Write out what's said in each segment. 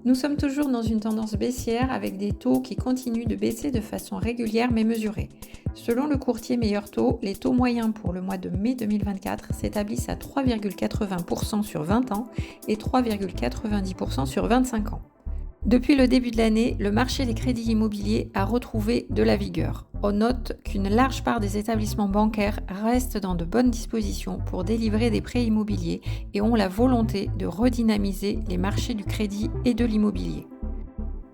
Nous sommes toujours dans une tendance baissière avec des taux qui continuent de baisser de façon régulière mais mesurée. Selon le courtier Meilleur Taux, les taux moyens pour le mois de mai 2024 s'établissent à 3,80% sur 20 ans et 3,90% sur 25 ans. Depuis le début de l'année, le marché des crédits immobiliers a retrouvé de la vigueur. On note qu'une large part des établissements bancaires restent dans de bonnes dispositions pour délivrer des prêts immobiliers et ont la volonté de redynamiser les marchés du crédit et de l'immobilier.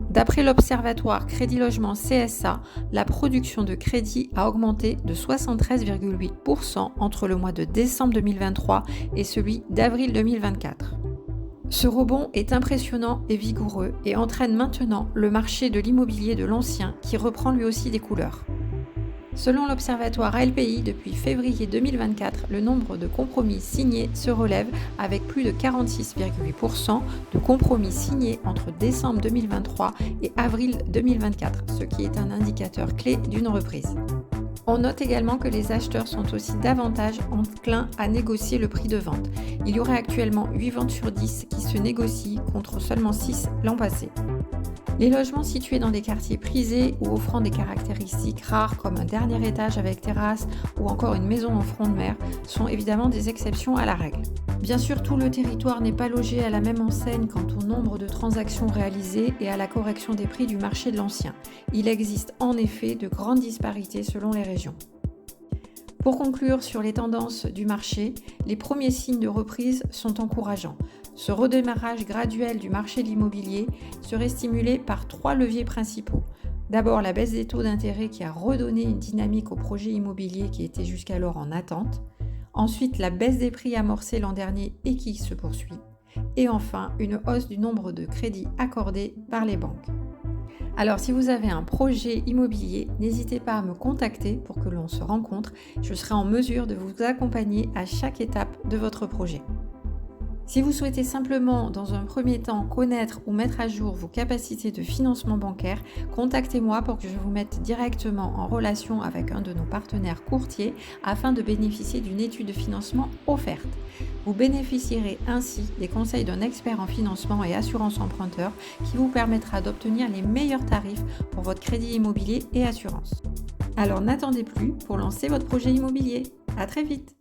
D'après l'Observatoire Crédit Logement CSA, la production de crédit a augmenté de 73,8% entre le mois de décembre 2023 et celui d'avril 2024. Ce rebond est impressionnant et vigoureux et entraîne maintenant le marché de l'immobilier de l'ancien qui reprend lui aussi des couleurs. Selon l'Observatoire ALPI, depuis février 2024, le nombre de compromis signés se relève avec plus de 46,8% de compromis signés entre décembre 2023 et avril 2024, ce qui est un indicateur clé d'une reprise. On note également que les acheteurs sont aussi davantage enclins à négocier le prix de vente. Il y aurait actuellement 8 ventes sur 10 qui se négocient contre seulement 6 l'an passé. Les logements situés dans des quartiers prisés ou offrant des caractéristiques rares comme un dernier étage avec terrasse ou encore une maison en front de mer sont évidemment des exceptions à la règle. Bien sûr, tout le territoire n'est pas logé à la même enseigne quant au nombre de transactions réalisées et à la correction des prix du marché de l'ancien. Il existe en effet de grandes disparités selon les régions. Pour conclure sur les tendances du marché, les premiers signes de reprise sont encourageants. Ce redémarrage graduel du marché de l'immobilier serait stimulé par 3 leviers principaux. D'abord, la baisse des taux d'intérêt qui a redonné une dynamique au projet immobilier qui était jusqu'alors en attente. Ensuite, la baisse des prix amorcée l'an dernier et qui se poursuit. Et enfin, une hausse du nombre de crédits accordés par les banques. Alors, si vous avez un projet immobilier, n'hésitez pas à me contacter pour que l'on se rencontre. Je serai en mesure de vous accompagner à chaque étape de votre projet. Si vous souhaitez simplement, dans un premier temps, connaître ou mettre à jour vos capacités de financement bancaire, contactez-moi pour que je vous mette directement en relation avec un de nos partenaires courtiers afin de bénéficier d'une étude de financement offerte. Vous bénéficierez ainsi des conseils d'un expert en financement et assurance emprunteur qui vous permettra d'obtenir les meilleurs tarifs pour votre crédit immobilier et assurance. Alors n'attendez plus pour lancer votre projet immobilier. À très vite!